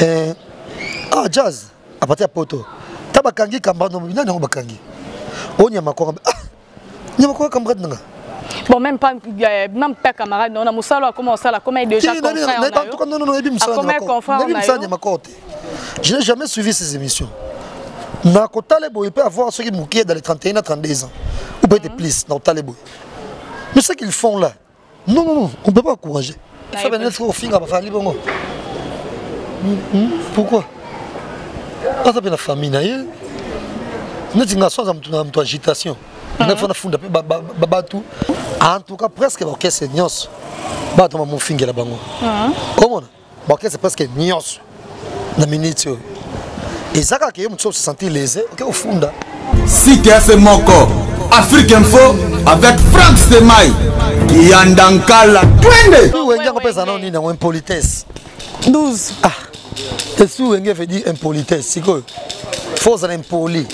Ah, jazz, à partir de Poto. Tabakangi, Kambano, Nana, Bakangi. On y a ma camarade. Il y a ma camarade. Bon, même pas camarade, on a Moussala, comment ça, comment il est déjà confrère. Non, non, non, je n'ai jamais suivi ces émissions. Na Kotalebo, il peut avoir ceux qui mouquent dans les 31 à 32 ans. Ou peut-être plus, dans Talebo. Mais ce qu'ils font là, non, non, non, on ne peut pas encourager. Il faut venir au fin, à faire libre. Pourquoi? Parce que la famille, nous avons une agitation. En tout cas, presque l'orchestre est nios. Mon finger là-bas. Comment? L'orchestre est presque nios. La minute. Et ça, quand on se sentit lésé, au fond. Si tu as ce moko, Afrique Info avec Franck Stemai, Yandankala, 20. Oui, on a une politesse. 12. Ah, c'est ce que veut dire impolitesse. C'est quoi? Faut être impoli.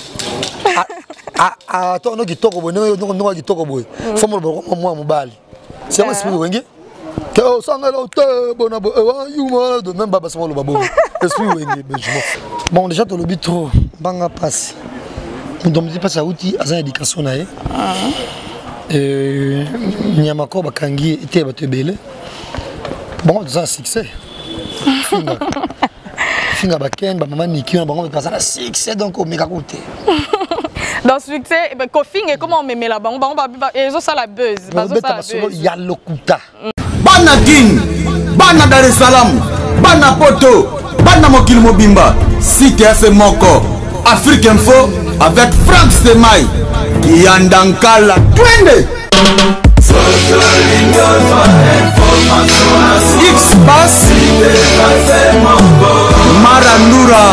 Ah, toi, on a dit que tu es faut me moi, mon bal. C'est moi, c'est pour vous. Que au sang là, de même baba sama le babo. Bon, déjà tu le but trop. Banga passe. On doit me dire pas ça outil à éducation là. Nyamako bakangi était batebele. Bon, c'est un succès. Finga baken, ba maman niki on bango pas ça succès donc au méga côté. Dans ce succès, Kofing et comment on met là-bas, et ça la buzz. Il y a le kuta. Bana Guine, Bana Dar es Salaam, Bana Poto, Bana Mokil Mobimba, Cité à ce Moko, Afrique Info avec Franck Stemai, Yandankala, 20. X-Bass, Marandura.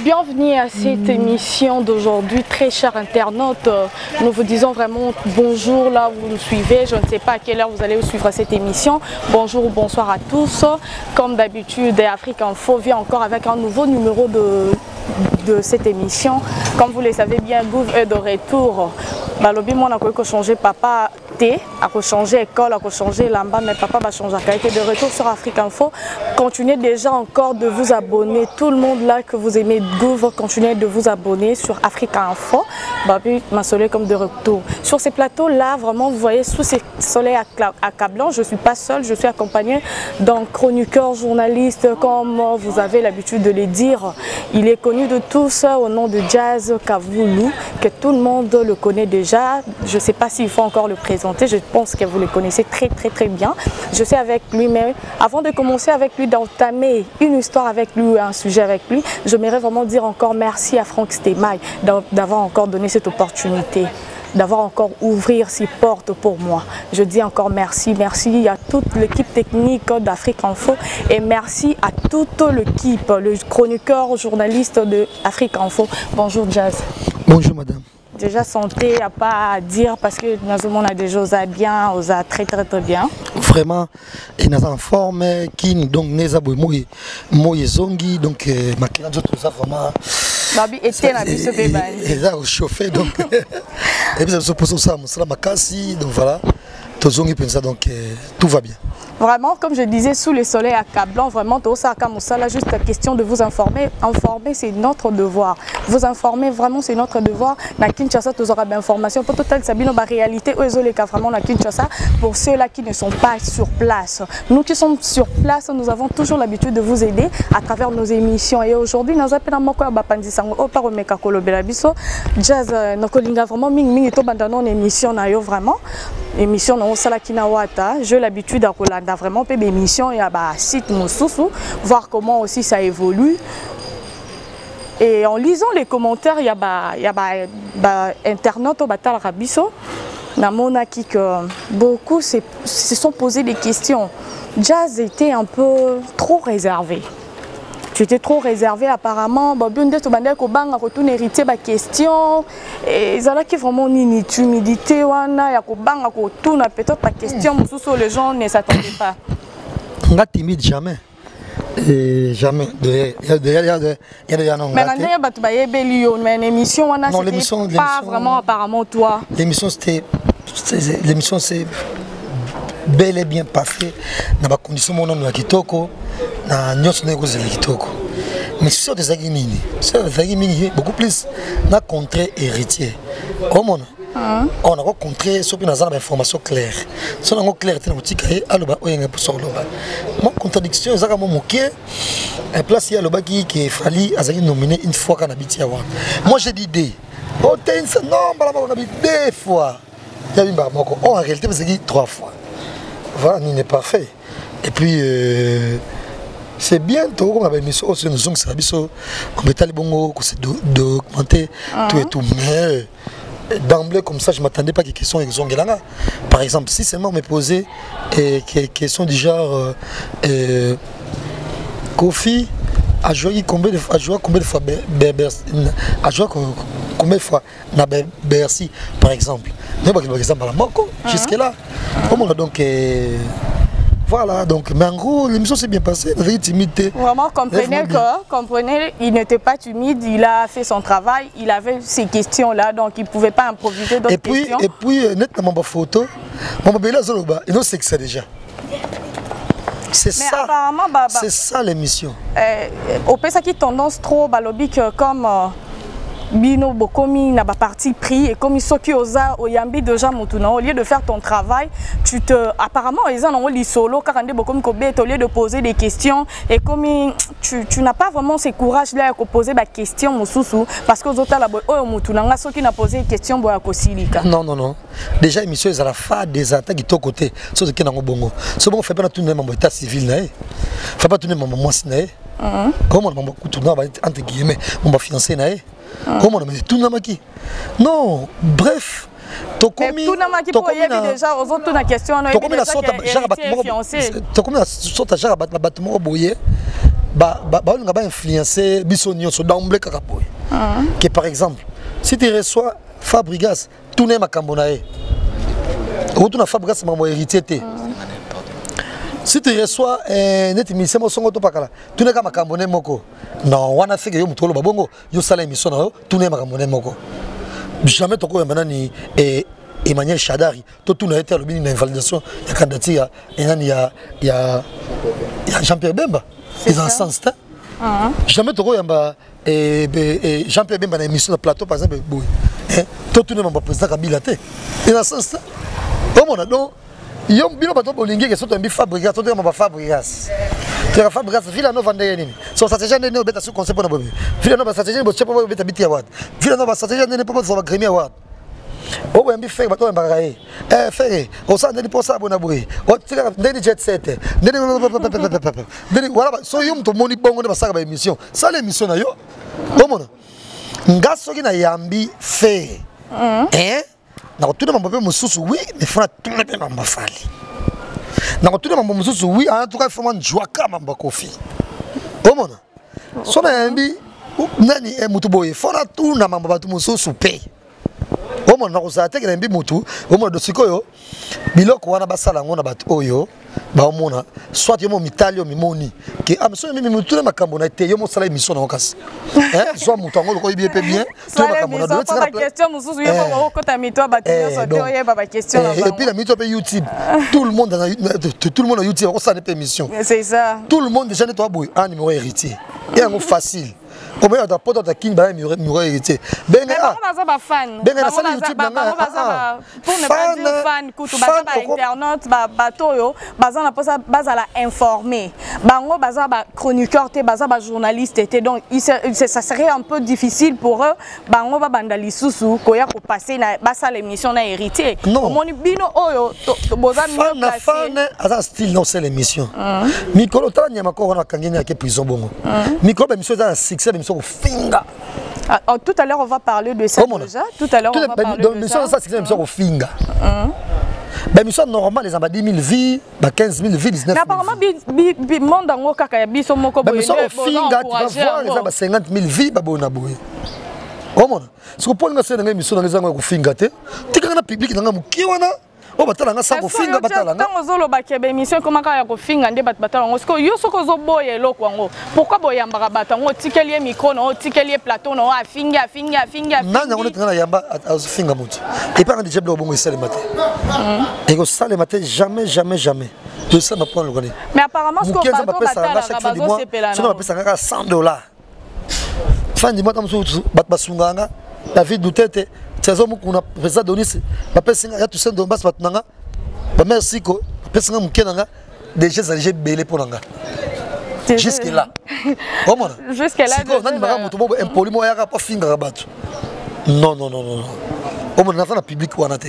Bienvenue à cette émission d'aujourd'hui, très chers internautes. Nous vous disons vraiment bonjour là où vous nous suivez. Je ne sais pas à quelle heure vous allez suivre cette émission. Bonjour ou bonsoir à tous. Comme d'habitude, Afrique Info vient encore avec un nouveau numéro de cette émission. Comme vous le savez bien, Gouv est de retour. Balobi, moi, on a changé papa T, a changé école, a changé lamba, mais papa va changer. Il est de retour sur Afrique Info. Continuez déjà encore de vous abonner. Tout le monde là que vous aimez Gouv, continuez de vous abonner sur Afrique Info. Babi m'a soleil comme de retour. Sur ces plateaux là, vraiment, vous voyez, sous ces soleils accablants, je ne suis pas seule, je suis accompagnée d'un chroniqueur journaliste, comme vous avez l'habitude de le dire. Il est connu de tous au nom de Jazz Kavoulou, que tout le monde le connaît déjà. Je ne sais pas s'il faut encore le présenter, je pense que vous le connaissez très bien. Je suis avec lui, mais avant de commencer avec lui, d'entamer une histoire avec lui, un sujet avec lui, j'aimerais vraiment dire encore merci à Franck Stemai d'avoir encore donné cette opportunité, d'avoir encore ouvert ses portes pour moi. Je dis encore merci, merci à toute l'équipe technique d'Afrique Info et merci à toute l'équipe, le chroniqueur journaliste de Afrique Info. Bonjour Jazz. Bonjour madame. Déjà santé, il n'y a pas à dire parce que nous avons des choses à bien, on a très bien. Vraiment, et nous en forme qui donc nous avons moi zongi donc ma cliente tout ça vraiment. Babi était na biso bébé. Et là au chauffé donc et puis ça se pose ça ma casse donc voilà. Tout zongi pensa donc tout va bien. Vraiment, comme je disais, sous le soleil accablant, vraiment, tout ça, comme ça, là, juste la question de vous informer. Informer, c'est notre devoir. Vous informer, vraiment, c'est notre devoir. Na Kinshasa, tu auras des informations. Pour tout tel, c'est bien la réalité. Vraiment, na Kinshasa, pour ceux-là qui ne sont pas sur place. Nous qui sommes sur place, nous avons toujours l'habitude de vous aider à travers nos émissions. Et aujourd'hui, nous appelons Moko Bapandi Sango, Opa Romeka Kolobela Biso, Jazz, Nokolinga, vraiment, Ming, to bandano, émission, na yo, vraiment. Émission, na Osala Kinawata. J'ai l'habitude à vraiment peu d'émissions, il y a un site Moussousou, voir comment aussi ça évolue. Et en lisant les commentaires, il y a internautes au Batal Rabiso, Namonaki, que beaucoup se sont posé des questions. Jazz était un peu trop réservé. Tu étais trop réservé apparemment. Babunde to bande ko banga ko tout héritier ba question et zala qui vraiment ni timidité wana ya ko banga ko tout na peut-être ta question mususu les gens ne s'attendaient pas. Nga timide jamais. Et jamais il y a non. Mais quand il y a une émission wana c'était pas vraiment apparemment toi. L'émission c'était l'émission s'est bel et bien passée dans les conditions où on a kitoko na nyonso na cause de kitoko mais sur des agimini beaucoup plus na contré héritier on a rencontré sur une information claire sur la claire tu n'as aloba oyenga pour sur loba mon contradiction ça comme moqué un place il y a loba qui fallait azaki nominé une fois qu'on habite à moi j'ai dit des oh non bala on habite 2 fois il y a une en réalité c'est dit 3 fois voilà n'est pas fait et puis c'est bien tout comme avec monsieur aussi nous sommes on met les bongo c'est documenter tout et tout mais d'emblée comme ça je m'attendais pas que les questions exongelanga par exemple si seulement me poser questions du genre Kofi a joué combien de fois combien de fois na Bercy par exemple jusque là donc voilà, donc, mais en gros, l'émission s'est bien passée, avec timidité. Vraiment, comprenez, il n'était pas timide, il a fait son travail, il avait ces questions-là, donc il ne pouvait pas improviser d'autres questions. Et puis, nettement, ma photo, mon bébé là, il nous sait que c'est déjà. C'est ça, c'est ça l'émission. Au PSA qui tendance trop, balobique comme... Bino bokomi na ba parti pris et comme soki oza oyambi déjà mutuna au lieu de faire ton travail tu te apparemment ils en ont li solo car ande bokomi ko bet au lieu de poser des questions et comme tu n'as pas vraiment ce courage là de poser ba question mususu parce que aux autres là oyo mutuna nga soki na poser une question boya ko silika non déjà émission ils à la fin des attaques de ton côté so que na bongo so bon fait pas tout le monde état civil na fait pas tout le monde moi sinae comment on va tourner entre guillemets on va financer na comment on a dit tout namaki non bref tokomi tout namaki pour y déjà aux autres na question on a tokomi la sorte tokomi la sorte genre bâtiment boyer ba on va influencer bisonio so d'emblée kaka boy que par exemple si tu reçois Fabrigas tout n'est makambo na e ou tu na Fabrigas maman héritier té si tu reçois net émission songo to pakala tu n'es ka makambone moko non wana fike yo mutolo babongo yo sala émission na yo tu n'es makambone moko jamais toko ya manani Emmanuel Chadari to tu na été le ministre d'invalidation ya candidature ya Jean-Pierre Bemba ils en sens ta jamais toko ya Jean-Pierre Bemba na émission na plateau par exemple boy to tu n'es pas président Kabila te ils en sens ta comment on a donc Yom bino bato bolingi ke soto mbi Fabrigas to ma Fabrigas. Tu as Fabrigas Villanova ndeni. So stratégie ndeni obeta sur concept na bobe. Villanova stratégie bo chepo obeta biti award. Villanova stratégie ndeni popo zo ba Grammy award. O mbi fe bato mbaka e. Fe o sa ndeni posa bona boye. O tika ndeni jet set. Ndeni wala so yom to moni bongo ne basaka ba émission. Ça l'émission na yo. O mona. Ngaso ki na yambi fe. Na tout le monde mususu oui mais faut tout le monde fali na tout le monde mususu oui en tout cas il faut man joie kama Kofi o mona so na mbi nani mutu boye faut na tout na mamba batu mususu pe o mona ko sa teke na mbi mutu o mona do sikoyo biloko wana basala ngona batu oyo ba o mona soit yo mo mitali yo mimoni ke amso mimi mutu na makambo na te yo mo sala émission na okasi soit mutu ngolo ko bien bien to makambo na do tsaka question mususu yo ko kota mito ba tiyo so to ye ba question na et puis la mito pe YouTube tout le monde a YouTube ko sa émission c'est ça tout le monde déjà nettoie boy un numéro héritier et un facile comment on doit pas king ba numéro héritier benga baza ba fan benga na YouTube na pour ne pas dire fan kutu baza ba internaute ba toyo baza na posa baza la informer bango baza ba chroniqueur te baza ba journaliste te donc ça serait un peu difficile pour eux bango ba banda lisusu ko ya ko passer na basa l'émission na héritier omoni bino oyo boza mieux placé fan asa style non c'est l'émission mikolo tanya makoro na kangenya ke prison bongo mikolo ba émission za succès émission finga. Tout à l'heure on va parler de ça déjà. Tout à l'heure on va parler de ça. Ça c'est l'émission au finga. L'émission normale les amba 10 000 vies, 15 000 vies, 19 000. Mais apparemment monde dango kaka ya biso moko boye. L'émission au finga tu vas voir les amba 50 000 vies babona boye. Omona. Ce que pour nga c'est nga émission nga zanga ko finga te. Tika na public nga muki wana. o batala nga sango finga batala nga tango zolo bakebe émission komaka ya kofinga nde batala ngo siko yo soko zo boye eloko ngo pourquoi boyambaka bato ngo tikeli micro no tikeli plateau no afinga nanya ngo tengana yamba azufinga mutu et pas déjà blo bongo isale matin et ko sale matin jamais tout ça m'a prendre le connaît mais apparemment ce qu'on va batala chaque fin du mois ce qu'on va payer $100 fin du mois tam so bat basunganga David Duterte Tsazo mukuna président Donis ba pesinga ya tout ça do bas batnanga ba merci ko pesinga mukenanga déjà ça j'ai belé pour nanga jusque là comment jusque là siko nani maka mutu bobo impoli mo ya pas finga bato non au moins na public wana te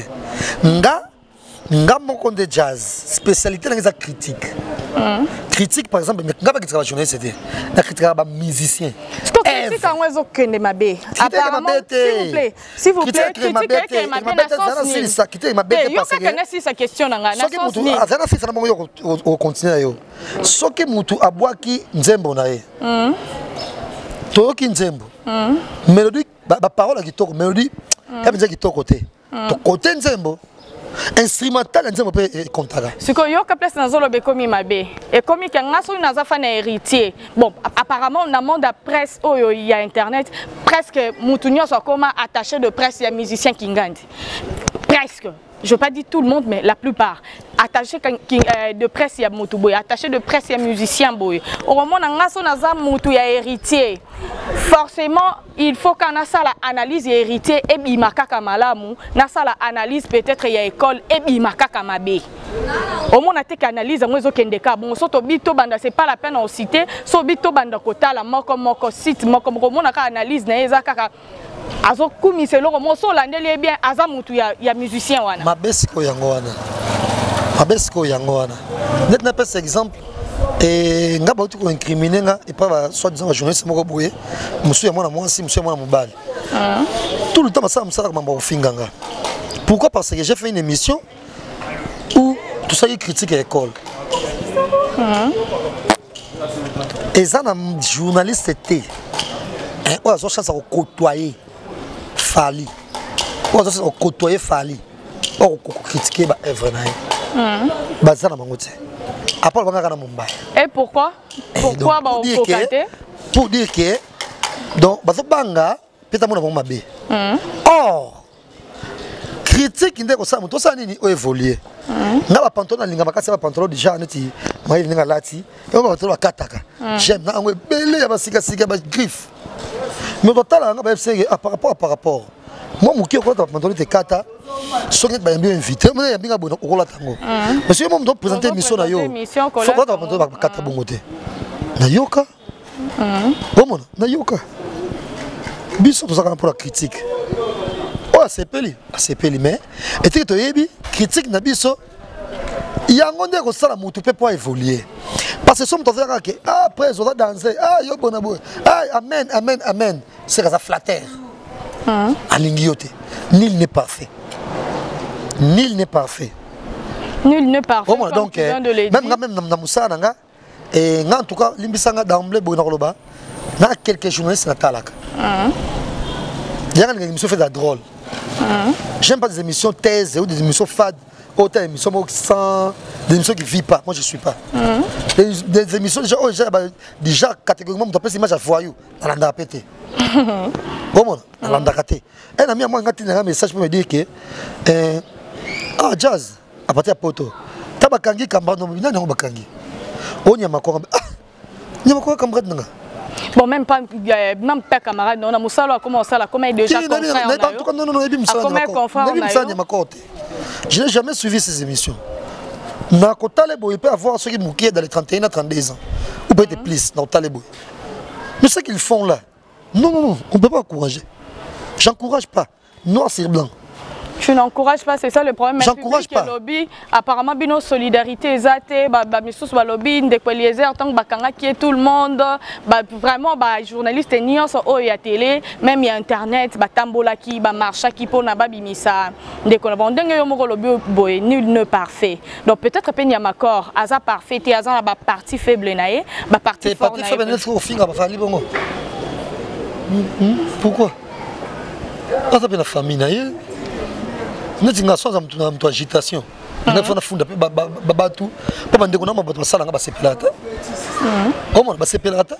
nga moko de jazz spécialité dans les critique critique par exemple nga ba critique journaliste c'était la critique ba musicien si quand on est kende mabe apparemment s'il vous plaît critiquer que mabe na sauce ça critiquer mabe parce que na si sa question na sauce ni azana fisa na mongo yo continuer yo soki mutu abwaki nzembo na ye toki nzembo mélodie ba parole kitoko mélodie ya bien kitoko te to côté nzembo instrumental nzembo pe kontaka siko yo ka place na zolo be komi mabe et komi ka ngaso na za fa na héritier bon apparemment na monde de presse oyo il y a internet presque mutu nyonso koma attaché de presse ya musicien kingandi presque je veux pas dire tout le monde mais la plupart attaché de presse ya mutu boy attaché de presse ya musicien boy au moment na ngaso na za mutu ya héritier forcément il faut qu'on a ça la analyse ya héritier et bimaka kamalamu na ça la analyse peut-être ya école et bimaka kamabe au moment na te analyse ngo ezokendeka bon soto bito banda c'est pas la peine en citer so bito banda kotala moko site moko mona ka analyse na eza kaka azo kumise loko moso landeli bien aza mutu ya musicien wana mabesiko yango wana net na pese exemple et nga ba ko incriminer nga et pas soit disant journaliste moko boye monsieur mwana mwasi monsieur mwana mobali tout le temps ça m'a ofinga nga pourquoi parce que j'ai fait une émission où tout ça est critique à l'école et ça na journaliste était on a chance à côtoyer Fali on a côtoyer Fali on critiquer ba œuvre na baza na mangote après on va na Mumbai et pourquoi ba pour dire que donc bazo banga peta mona mabe or critique ndeko sa muto sa nini o évoluer na ba pantalon na linga makasi ba pantalon déjà neti mai linga lati et on va pantalon kataka j'aime na ngwe belé ya ba sika ba griffe mais total nga ba fsenge par rapport moi muki ko ta pantalon te kata soki ba bien invité moi ya binga bona okola tango monsieur moi me présenter émission na yo faut ko ta pantalon ba kata bongote na yoka bon na yoka biso to ça pour la critique c'est peli mais et tu te yebi critique na biso yango ndeko sala mutu pe pour évoluer parce que somme to faire que après on va danser yo bona boy amen c'est ça flatteur alingi yote nul n'est parfait donc même na musana nga et en tout cas limbisanga d'emblée bona koloba na quelques journalistes na talaka yanga ngi fait de drôle. J'aime pas des émissions thèses ou des émissions fades, autant des émissions des émissions qui ne vivent pas. Moi je suis pas. Des émissions déjà catégoriquement, on appelle image à voyou. On l'a pété. Comment on l'a raté. Un ami à moi a un message pour me dire que jazz à partir de poto. Tabakangi kambano bina na bakangi. On y a makora. Ni makora kambrad nga. Bon, même pas camarade, on a Moussalo comment ça là, comment il déjà confrère. Je n'ai jamais suivi ces émissions. Na Kotalebo, il peut avoir ceux qui mouquent dans les 31 à 32 ans. Ou peut-être plus dans Kotalebo. Mais ce qu'ils font là, non, on ne peut pas encourager. J'encourage pas. Noir sur blanc. Tu n'encourages pas, c'est ça le problème. J'encourage pas. Lobby, apparemment, bino solidarité, zate, misous lobby, ndekoliézer, tant que bakanga qui est tout le monde, vraiment, journaliste ni en so ya télé, même il y a internet, tambola qui, marcha qui pour na bimisa, ndekona bon dengue yo moko lobby boy nul ne parfait. Donc peut-être peine ya makor, aza parfait, et aza ba partie faible naé, ba partie forte naé. Partie faible n'est-ce qu'au finga ba fali bongo. Pourquoi? Ça peut la famille naé. nous avons une agitation. Nous avons fondé Babatou. Papa ndeko na mabato sala nga ba sepelata. Comment ba sepelata?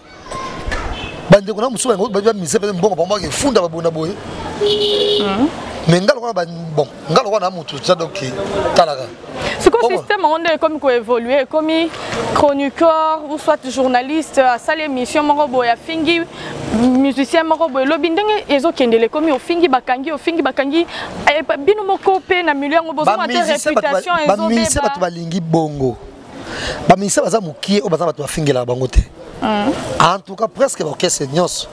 Bandeko na muso ba mise pe mbongo ba mbongo funda ba bona boye. Mais ngalo ba bon, ngalo wana mutu ça donc talaga. Ce système on est comme évoluer comme chroniqueur ou soit journaliste à sa émission moko boya fingi musicien moko boya lobi ndenge ezokendele comme au fingi bakangi bino moko pe na milieu ngo bozo ma réputation ba musicien bato balingi bongo. Ba musicien baza mukie o baza bato bafingela bango te. En tout cas presque orchestre nyos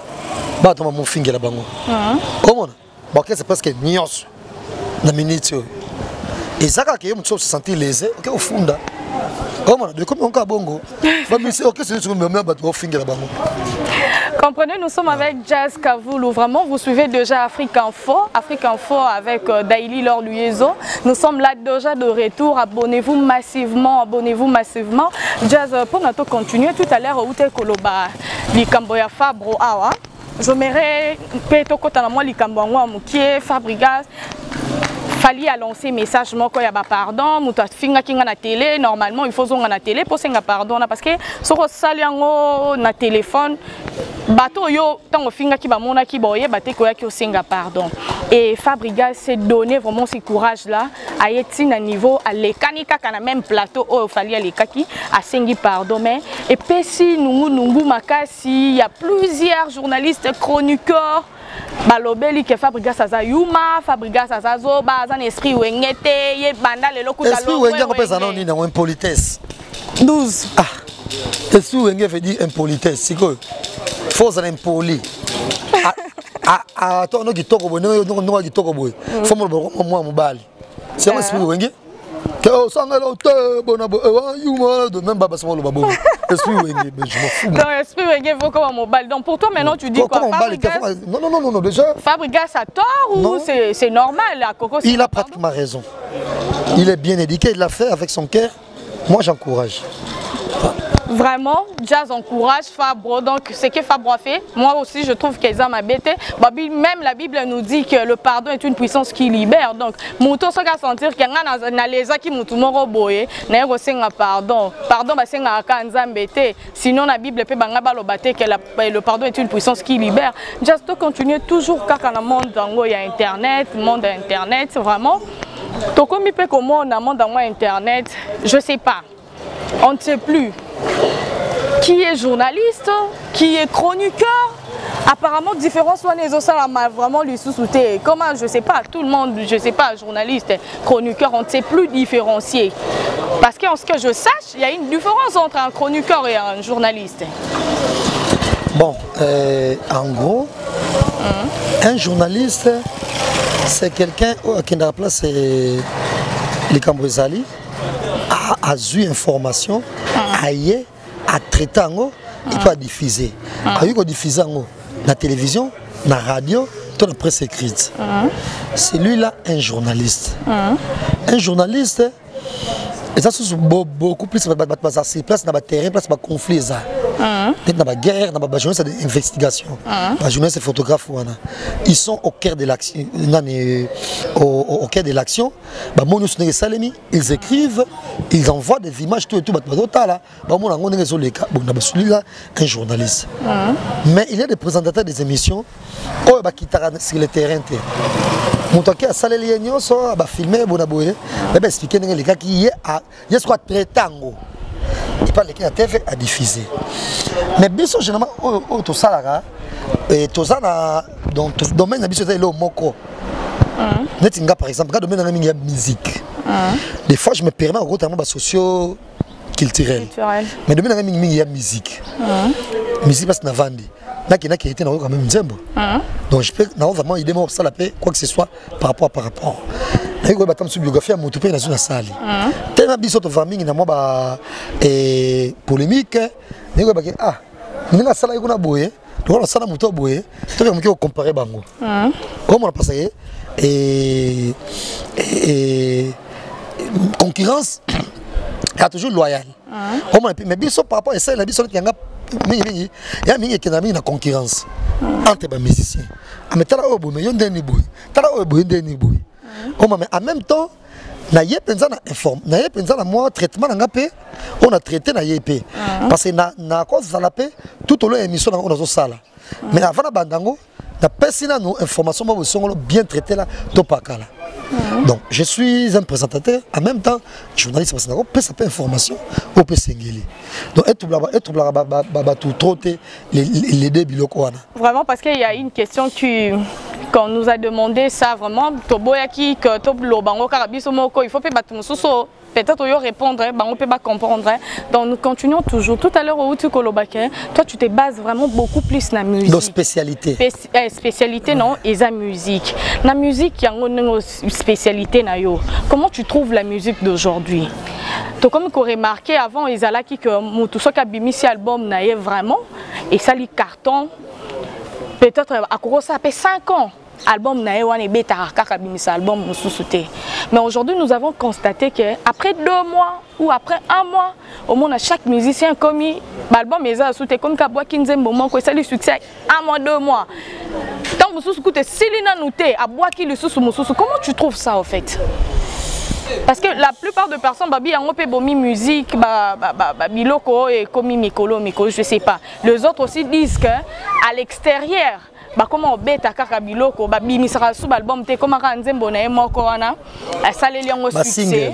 bato ma mufingela bango. Comment c'est presque nyos na minute. Et ça quand il se sentir lésé, OK au fond là. Comment de comme on ka bongo. Ba musicien OK c'est sur même bato bafingela bango. Comprenez, nous sommes avec Jazz Kavoulou. Vraiment, vous suivez déjà Afrique Info avec Daily Lor Luyezo. Nous sommes là déjà de retour. Abonnez-vous massivement, Jazz, pour notre continuer, tout à l'heure, où t'es Koloba, Likamboya Fabro Awa. Je m'irai péto kota na moi Likamboya Moukie, Fabrigas. Fallait annoncer message moi quand il y a pardon muta finga kinga na télé normalement il faut zonga na télé pour senga pardon parce que soko saliango na téléphone bato yo tango finga ki ba mona ki boye baté ko ya ki senga pardon et Fabrigas s'est donné vraiment ce courage là à être na niveau à lekani kaka na même plateau au fallait lekaki à sengi pardon mais et puis si nungu makasi il y a plusieurs journalistes chroniqueurs balobeli ke Fabrigas aza yuma Fabrigas aza zoba aza esprit wengete ye banda lelo kuta esprit wenge ko pesa noni na impolitesse 12 esprit wenge veut dire impolitesse c'est quoi faut ça impoli to no kitoko boy no kitoko boy faut mo mobali c'est esprit wenge que sangalo te bona yuma de même baba sama lo babo esprit wenge je m'en fous donc esprit wenge faut comme mobile donc pour toi maintenant tu dis quoi Fabrigas non déjà Fabrigas a tort ou c'est normal à Coco il a pratiquement raison il est bien éduqué il l'a fait avec son cœur moi j'encourage vraiment Jazz encourage Fabro donc ce que Fabro a fait moi aussi je trouve qu'ils ont bêté même la Bible nous dit que le pardon est une puissance qui libère donc muto ça va sentir que na leza ki mutu moko boye na yego senga pardon ba senga ka nzambe te sinon la Bible peut banga ba lobaté que le pardon est une puissance qui libère Jazz to continuer toujours kaka na monde dango ya internet vraiment to komi pe comment na monde dango internet je sais pas on ne sait plus qui est journaliste, qui est chroniqueur. Apparemment, différence vraiment lui sous-souté. Comment, je sais pas, tout le monde, je sais pas, journaliste, chroniqueur, on ne sait plus différencier. Parce qu'en ce que je sache, il y a une différence entre un chroniqueur et un journaliste. Bon, en gros, un journaliste, c'est quelqu'un qui a place les Cambrézali, a eu information, a traité et pas diffuser. A eu diffuser dans la télévision, dans la radio, dans la presse écrite. C'est lui-là un journaliste. Un journaliste, et ça c'est beaucoup plus de place dans le terrain, place dans le conflit. Dans la guerre, dans la journaliste d'investigation, la journaliste photographe, ils sont au cœur de l'action. Au cœur de l'action, ils écrivent, ils envoient des images, tout et tout. Celui-là, un journaliste. Mais il y a des présentateurs des émissions qui sont sur le terrain. Montaki a salé les nions, a filmé, a expliqué les gars qui y a ce qu'on traite tango. Il parle qui a TV à diffuser. Mais bien sûr, généralement, tout ça là, et tout ça dans le domaine de la moko. Par exemple, dans le domaine de la musique. Des fois, je me permets en gros de socio-culturel. Mais dans le domaine de la musique. Musique parce que na vandi. Là qui été quand même nzembo. Donc je peux vraiment aider moi ça la paix quoi que ce soit par rapport. Et quoi batam sur biographie à mon toupé dans une salle. Tellement biso to famille na moi ba polémique. Ni quoi ba ni na sala ikuna boye. Donc on sala muto boye. To que mo comparer bango. Comment on passe et concurrence est toujours loyale. Mais biso par rapport à ça la biso qui nga il y a une concurrence entre les musiciens. Mais tala obo mais yonde ni boy. Tala obo yonde ni boy. Mais en même temps, na ye penza na informe, na ye penza na moi traitement na ngapé, on a traité na yepé. Parce que na cause za la paix, tout au long émission on a zo sala. Mais avant la bandango, na persina nos informations mo sont bien traité là, to pakala. Donc je suis un présentateur, en même temps journaliste parce que on peut ça peut information, on peut s'engueuler. Donc être tout trotter les deux biloko wana. Vraiment parce qu'il y a une question qu'on nous a demandé ça vraiment toboyaki que toblo bango karabiso moko il faut pas battre mususo peut-être yo répondre bango peut pas comprendre. Donc nous continuons toujours tout à l'heure au Kolobake toi tu te bases vraiment beaucoup plus na musique. Donc spécialité. Spécialité non et la musique. La musique yango une spécialité na yo. Comment tu trouves la musique d'aujourd'hui? To comme qu'on remarqué avant ezalaki que mutu soka bimisi album na ye vraiment et ça li carton peut-être à Koro ça fait 5 ans. Album na ewan beta kaka bimisa album mususuté. Mais aujourd'hui nous avons constaté que après 2 mois ou après 1 mois au monde chaque musicien commis album eza souté comme kabwa kinzembo moko ça le succès 1 mois 2 mois. Tant mususu koute silina nouté abwaki le susu mususu. Comment tu trouves ça en fait? Parce que la plupart de personnes babi yango pe bomi musique biloko et komi mikolo je sais pas. Les autres aussi disent que à l'extérieur comment beta kaka biloko bimisaka sous album te comme nzembo na moko wana asaleli yango succès.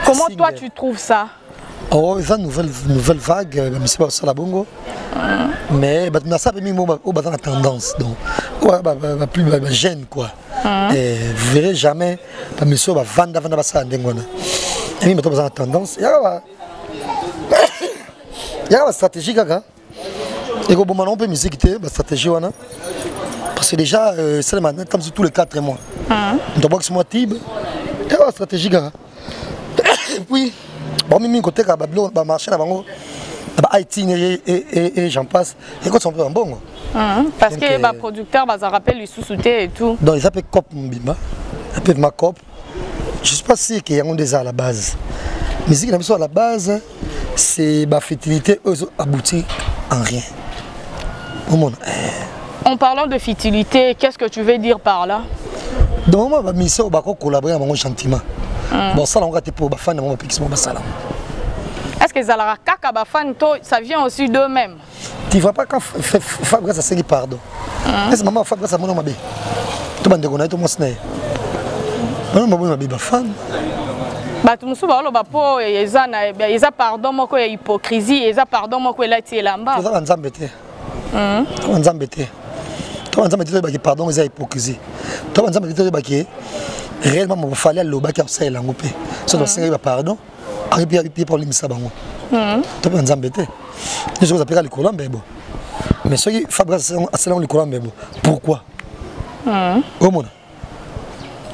Comment toi tu trouves ça? Oh, c'est une nouvelle vague, mais c'est pas ça la bongo. Mais mais ça mis au bas dans la tendance donc ouais plus jeune quoi. Et vous verrez jamais pas monsieur va vendre ça ndengona. Et mais dans la tendance, il y a une stratégie kaka. Et comme on peut musique la stratégie wana parce que déjà c'est maintenant comme tous les 4 mois. Donc box moi tib. Il y a une stratégie kaka. Et puis bon mimi côté ka bablo ba marché na bango ba IT et j'en passe et quand on peut en bon parce que ba producteur ba ça rappelle les sous-soutés et tout donc ils appellent cop mbimba appelle ma cop je sais pas si qu'il y a déjà à la base musique na biso à la base c'est ba fertilité abouti en rien au monde. En parlant de fertilité, qu'est-ce que tu veux dire par là? Donc moi ba mission ba collaborer avec mon gentiment. Bon ça on va te pour ba fan mon pixement ba salam. Est-ce que Zalara Kaka Bafan, ça vient aussi d'eux-mêmes? Tu ne vois pas quand Fabrice a dit pardon. Est-ce que maman Fabrice a dit que tu vas me dire que tu vas me fan. Batumusu ba lo ba po eza pardon moko ya hypocrisie eza pardon moko la tielamba. Eza nzambete. Nzambete. Toi nzambete ba ki pardon eza hypocrisie. Toi nzambete ba ki réellement mo fallait lo ba ki ça la ngopé. So do senga ba pardon. Puis pour l'imisa bango. Tu peux nous embêter. Nous avons appelé le courant bebo. Mais ceux qui Fabrice a selon le courant bebo. Pourquoi? Comment?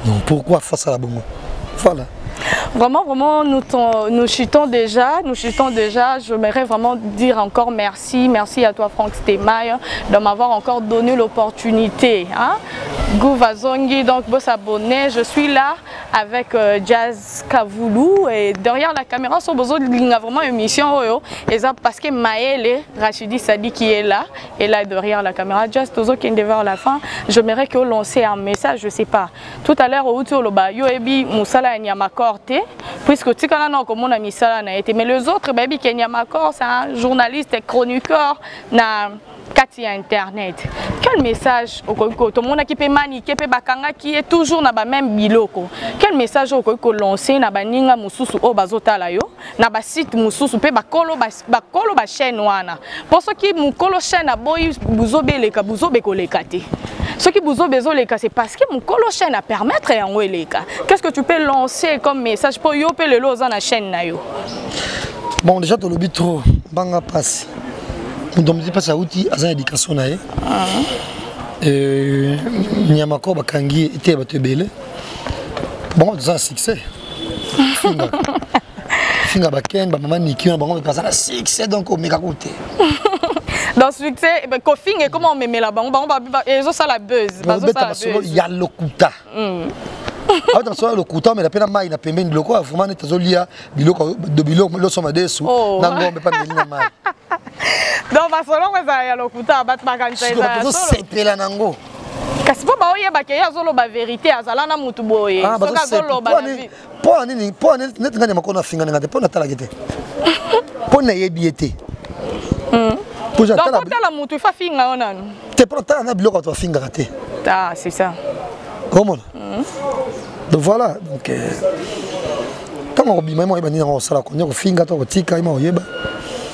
Non, pourquoi face à la bongo? Voilà. Vraiment, nous chutons déjà. J'aimerais vraiment dire encore merci à toi Franck Stemay de m'avoir encore donné l'opportunité. Gouva Zongi, donc vous s'abonner. Je suis là avec Jazz Kavoulou et derrière la caméra, sur besoin de vraiment une émission parce que Maëlle Rachidi Sadi qui est là et là derrière la caméra. Jazz Tozo qui est devant la fin. J'aimerais que vous lancez un message, je sais pas. Tout à l'heure au tour le bas, yoebi musala Nyamakor. Puisque tu connais non comme on a mis ça là été mais les autres baby Kenyamakor c'est un journaliste et chroniqueur na Katia internet. Quel message au Koiko tout le monde qui peut maniquer peut bakanga qui est toujours na ba même biloko. Quel message au Koiko lancer na ba ninga mususu o bazota la yo na ba site mususu peut bakolo ba chaîne wana. Pour ceux qui mukolo chaîne boy buzobeleka buzobekoleka te. Ce qui vous a besoin les cas, c'est parce que mon colo chaîne à permettre en les cas. Qu'est-ce que tu peux lancer comme message pour yoper le los dans la chaîne na yo? Bon déjà tu le but trop banga passe. Nous devons dire pas ça outil à une éducation na Nyamakor bakangi était batebele. Bon ça succès. Finga baken ba maman niki ba bango passer la succès donc au méga côté. Dans ce succès, Kofing et comment on met la banque, et ça la buzz. Il y a le kuta. Ah, le kuta, mais la peine à maille, la peine de bloco, vraiment, tu as lié de biloko, le somme de sous. Non, mais pas de maille. Donc, selon moi, il y a le kuta, battre ma canne. C'est pas nango. kasi po ba oyeba ke yazolo ba vérité azala na mutu boye soka zolo ba na vie po ani net ngani makona finga ngade po na tala gete po na yebiete donc tala mutu fa finga onano te po tala na biloko to finga kate ah c'est ça comment donc voilà donc tant on bima moi bani na sala ko nyako finga to ko tika ima oyeba.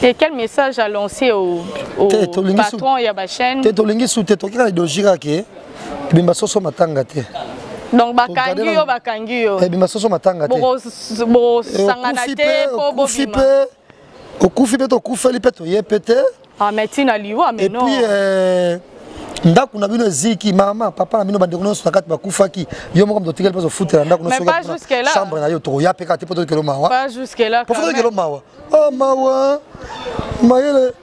Et quel message à lancer au patron et à la chaîne? Tu as sous tes toquins de Girake, Bimba Soso Matangate. Donc, Bakangio, Bakangio. Et Bimba Soso Matangate. Bon, Sanganate, Kofipe, au Koufipe, au Koufelipe, au Yepete. Ah, mais tu n'as lieu, mais non. Et puis, ndako na bino ziki mama papa na bino bande kono so nakati bakufaki yo moko mdotikela pas au foot na ndako no so na chambre na yo to ya peka te poto kelo mawa pas jusque là pas poto kelo mawa oh mawa mayele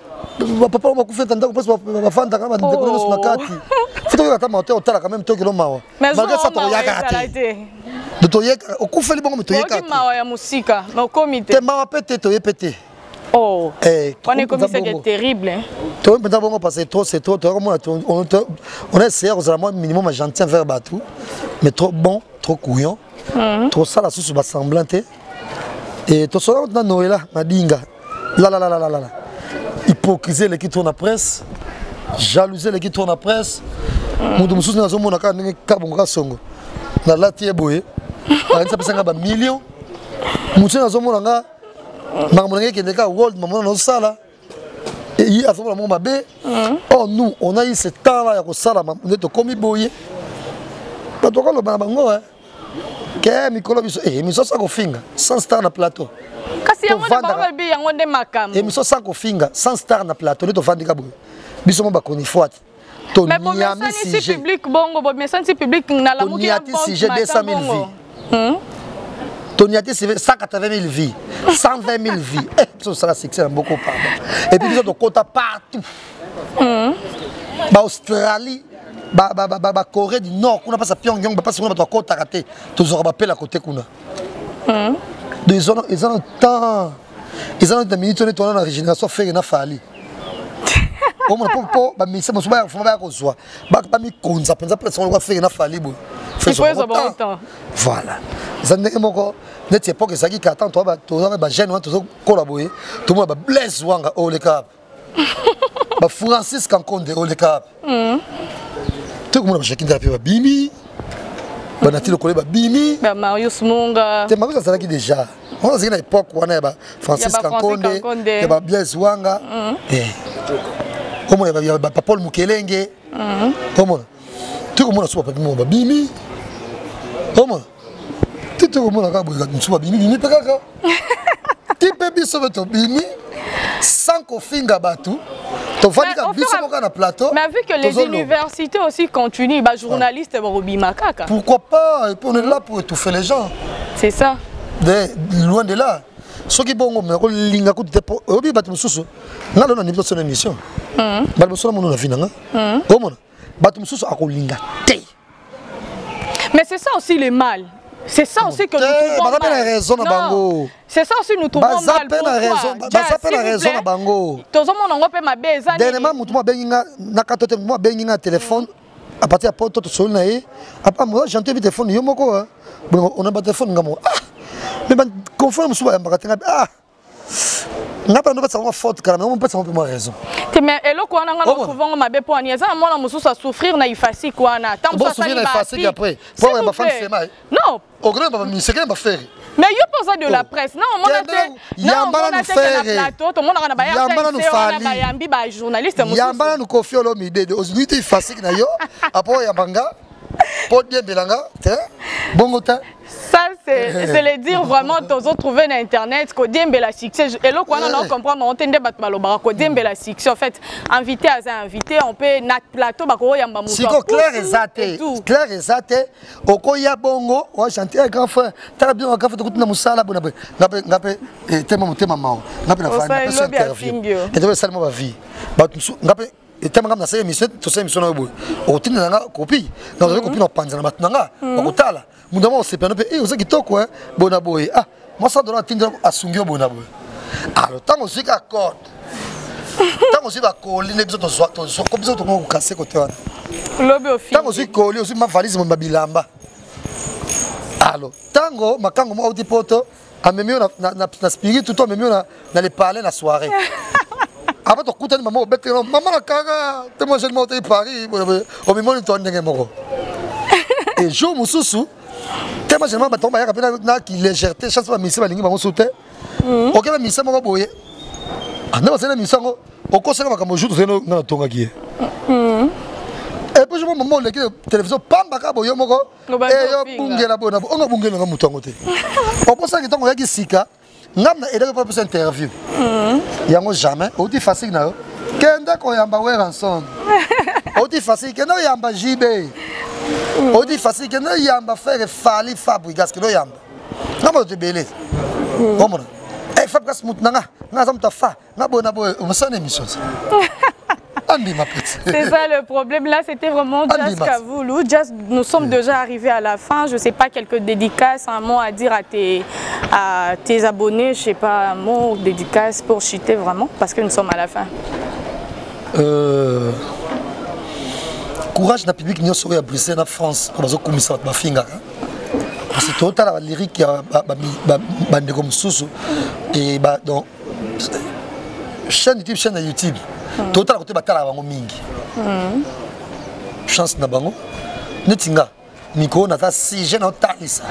papa ma kufeta ndako pas bafanda kama bande kono so nakati foto ka tama hotel otala quand même to kelo mawa malgré ça to ya kate de to ya o kufeli bongo to ya kate mawa ya musika na comité te mawa pete to yepete. Oh, on est comme ça, c'est terrible. Parce que c'est trop. On a essayé, on a minimum gentil vers Batou, mais trop bon, trop couillon, trop ça la sauce semblante. Et tout ça, on a Noël, Madinga. Là. Hypocrisie, les qui tournent la presse, jalousie, les qui tournent la presse. Nous sommes dans un monde qui a Kabonga Songo. Dans la Tieboé, on a un million. Nous sommes dans un monde qui a World, maman dans sala. Et il y a mon babé. Oh, nous, on a eu ce temps-là, il y a sala, on est comme boye. Pas de quoi le bango, hein. Qu'est-ce que mais ça, ça finga, sans star na plateau. Kasi yango na ba bi yango de makam. Et mais ça, ça finga, sans star na plateau, le to vandi kabou. Biso mo ba koni foat. To niami si public bongo, mais si public na la muki ya bon. Sujet 200 000 vies. Toniati, c'est 180 000 vies, 120 000 vies. Ça sera succès beaucoup pardon. Et puis ils ont des quotas partout. Australie, Corée du Nord, on a pas ça Pyongyang, pas ça on a pas quota raté. Tous aura pas la côté kuna. Ils ont temps, ils ont des minutes on est dans la régénération fait na fali. Au moins pour mais ça me souba faut pas qu'on soit. Ba mi konza pensa presque on va faire na fali bo. Voilà. Ça n'est pas cette époque ça qui attend toi ba jeune toi collaborer tout le monde ba Blaise Wanga au le cap. Ba Francis Kankonde au le cap. Tout le monde ba chacun ba Bimi. Ba Natilo Kole ba Bimi. Ba Marius Munga. C'est Marius ça qui déjà. On a une époque où on a ba Francis Kankonde, ba Blaise Wanga. Comment il y a Paul Mukelenge. Comment tout le monde a soit pas ba Bimi. Comment tout le monde a soit Bimi pekaka. Tu peux bien sauver ton Bimi sans qu'on finga batou. Tu vas dire biso moka na plateau. Mais vu que les universités aussi continuent, bah journalistes Robima kaka. Pourquoi pas? Et puis on est là pour étouffer les gens. C'est ça. Loin de là. Ce qui est bon, mais linga coup de obi batu mususu. Na lona ni son émission. Ba mususu mon na vinanga. Comment? Batu mususu akolinga te. Mais c'est ça aussi le mal. C'est ça aussi que nous trouvons mal. C'est ça aussi nous trouvons mal. Pourquoi? Téléphone à partir de porte sur le après moi j'entends le téléphone yomoko on a pas téléphone ngamo ah mais ben conforme soit ah n'a pas de savoir faute car on peut savoir pour raison mais elo ko na ngalo souvent mabe po ani eza mona mususu a souffrir na ifasi ko na tant ça ça ifasi après pour ma femme c'est mal non au grand ba mi c'est ba faire mais yo posa de la presse non on a fait yambala nous faire plateau tout monde na ba yambala nous fali ba yambi ba journaliste mususu yambala nous confier l'homme idée de aujourd'hui ifasi na yo après yambanga pour bien belanga bon temps ça c'est le dire vraiment tous autres trouver sur internet que Diembe la succès et là quoi on comprendre on tende bat balobara que Diembe la succès en fait invité à invité on peut nat plateau ba ko yamba muto c'est clair exact okoya bongo on chanter un grand frère t'as bien un grand frère na musala bona ngape tema mao ngape na fa interview et donc ça ma vie ba ngape et tellement comme dans cette émission tout ça émission na bo o tinda nga copie na copie na panza na matanga bakotala mudamo c'est pas et oza kitoko hein bona boy ah moi ça doit tinda asungio bona boy alors tant aussi accord tant aussi ba coller les besoins de soit comme ça to ko casser côté Tango suis collé aussi ma valise mon bilamba. Alors, tango makango mo auti poto amemio na spirit tout amemio na les parler la soirée. Après to kuta ni maman obete maman la kanga te moi je monte Paris au moment où ndenge moko. Et jour mususu te moi je m'a batomba ya kapena na ki légèreté chance ba misi ba lingi bango sauter. OK ba misi moko boye. Anda ba sena misi ngo okoseka makambo jour zeno na tonga ki. Et puis je me demande la télévision pamba kabo yo moko e yo bungela bona onga bungela nga mutu ngote. Oposa ki tongo ya ki sika ngam na edeka pas interview. Yango jamais odi facile na yo. Kenda ko yamba we ranson. Odi facile kenda yamba JB. Odi facile kenda yamba faire fali fabrigas kendo yamba. Ngam to belé. Komona. E fabrigas mutu nga ngazam ta fa ngabona boy umsane mission. C'est ça le problème. Là, c'était vraiment Jazz Kavoulou. Jazz, nous sommes déjà arrivés à la fin. Je ne sais pas, quelques dédicaces, un mot à dire à tes abonnés. Je ne sais pas, un mot dédicace pour chuter vraiment, parce que nous sommes à la fin. Courage na public nous sommes à Bruxelles, en France. Parce que tout à l'heure, la lyrique, il comme sous et donc chaîne YouTube. Total côté batala bango mingi. Chance na bango. Netinga miko na ta sujet na talisa.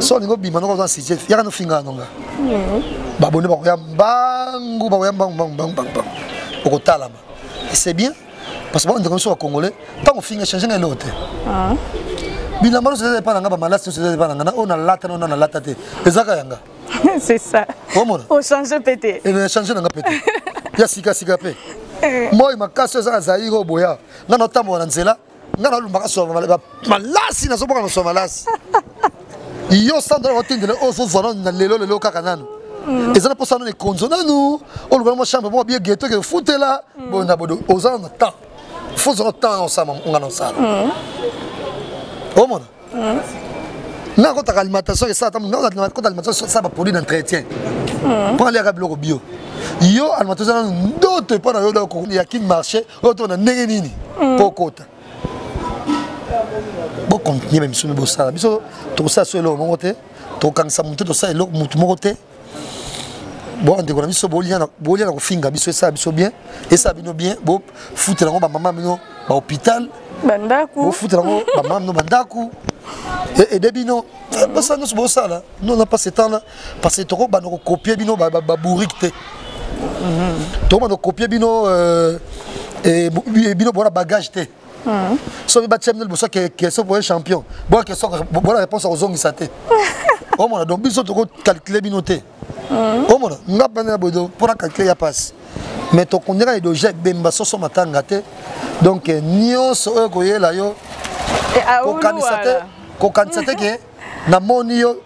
So ningo bima no ko sujet ya no finga nonga. Ba bone ba ya bangu ba ya bang. Oko talama. C'est bien parce que on est comme ça congolais, tant on finga changer na l'autre. Bila mano c'est pas nga ba malasi c'est pas nga on a lata on a lata te. Ezaka yanga. C'est ça. On change pété. Et changer na pété. Ya sika pe moi makasi za zairo boya ngana tambo na nzela ngana lumaka so malasi na soboka na so malasi yo sandra otindele ozo zona na lelo kaka nanu ezana posa no konzo nanu o luka mo chambre mo bien ghetto ke futela bona bodo ozana na temps faut zo temps ensemble ngana sala o mona na kota alimentation et ça tam na kota alimentation ça ba produit d'entretien pour aller à biloko bio yo alimentation d'autres pas na yo ko ya kin marché auto na ndenge nini pour kota bon continuer même sur le ça biso to ça sur le monte to kansa monte to ça elo mutu monte bon on déconne biso bolia na ko finga biso ça biso bien et ça bino bien bo foutre na ba maman bino ba hôpital bandaku bo foutre na ba maman no bandaku et debino ça nous beau ça là nous on n'a pas ce temps là parce que toko ba no copier bino ba bourrique te toko no copier bino et bino bona bagage te so ba tchemnel bo ça que so pour un champion bon que so bona réponse aux ongis te au moins donc biso toko calculer bino te au moins ngapa na bodo pour calculer ya passe mais to kondira do jet bemba so so matanga te donc nyonso ko yela yo ko kanisate ke na moni yo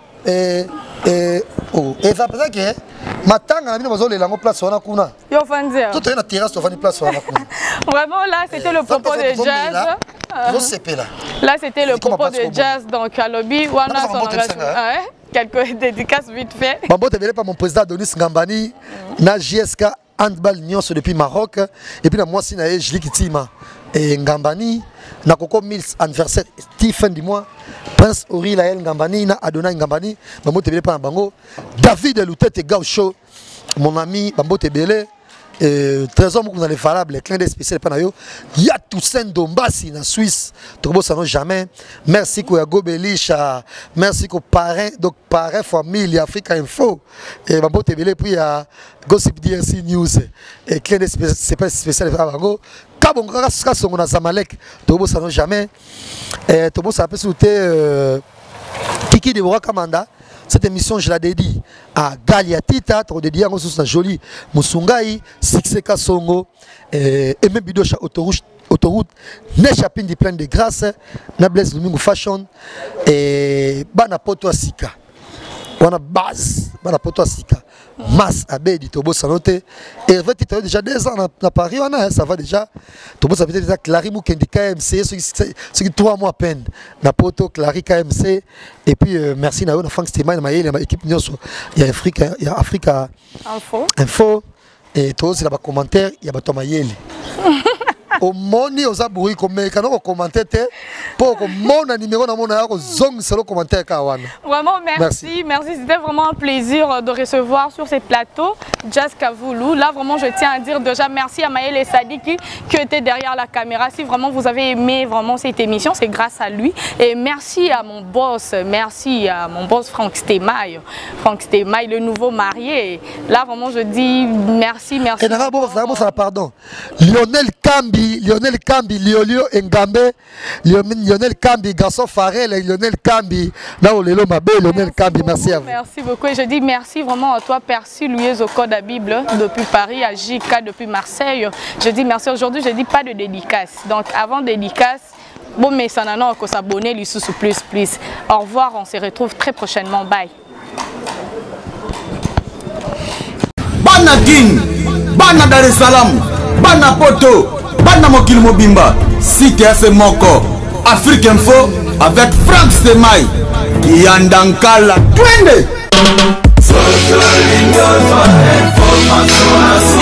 ça peut que matanga na bino bazolela ngo place wana kuna yo fanzia tout na terrasse to fani place wana kuna vraiment là c'était le propos de Jazz là c'était le propos de Jazz donc à lobby wana son engagement quelques dédicaces vite fait Bambo te pas mon président Adonis Ngambani na JSK handball nyonso depuis Maroc et puis na moi si na Jli Kitima et Ngambani na Coco Mills anniversaire Stephen du mois Prince Ori Lael Ngambani na Adonai Ngambani Bambo te pas na bango David Loutete Gaucho mon ami Bambo te trésor moko dans les valables clin d'œil spécial pas na yo ya Toussaint Dombasi na Suisse to bo sano jamais merci ko ya Gobelisha merci ko parrain donc parrain famille Africa Info et Bambo te puis ya Gossip DRC News et clin d'œil spécial pas bango kabonga ka songo na Zamalek to bo sano jamais et to bo sa pe souté Kiki de Bora Kamanda. Cette émission, je la dédie à Galiatita, je la dédie à Moussous Joli, Moussungai, Sixeka Songo, et même Bidocha autoroute, Nechapin di plein de grâce, Nables Domingo Fashion, et Bana Poto Asika. On a base, Bana Poto Asika. Mas Abedi, Tobo Sanote, et Hervé Tito déjà 2 ans à Paris, ça va déjà. Tobo ça fait déjà Clary Moukendi KMC, ce qui 3 mois à peine. Napoto, Clary KMC, et puis merci à Franck Stéman, ma équipe, il y a Africa Info, et tous, il y a des commentaires, il y a des Thomas Yeli. au moni aux abouris comme quand commenter pour mon numéro dans mon zong c'est le commentaire kawana. Vraiment merci, c'était vraiment un plaisir de recevoir sur ces plateaux Jazz Kavoulou. Là vraiment je tiens à dire déjà merci à Maël et Sadiki qui était derrière la caméra. Si vraiment vous avez aimé vraiment cette émission, c'est grâce à lui. Et merci à mon boss, Franck Stemaille, le nouveau marié. Là vraiment je dis merci. Et pardon, Lionel Kambi, Liolio Ngambe, Lionel Kambi, garçon Farel, Lionel Kambi, là où Lionel Kambi, merci à vous. Merci beaucoup et je dis merci vraiment à toi, Percy Louis au code à Bible depuis Paris, à JK depuis Marseille. Je dis merci aujourd'hui, je dis pas de dédicace. Donc avant dédicace, bon mais ça n'a pas s'abonner, les sous plus. Au revoir, on se retrouve très prochainement. Bye. Bana King, Bana Dar es Salaam, Bana Poto, Bana Mokil Mobimba, CTF Moko, Afrique Info avec Franck Stemaille, Yandankala, Twende.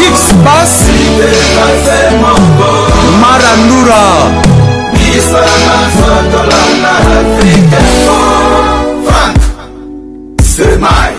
X-Bass, Marandura, Franck Stemaille.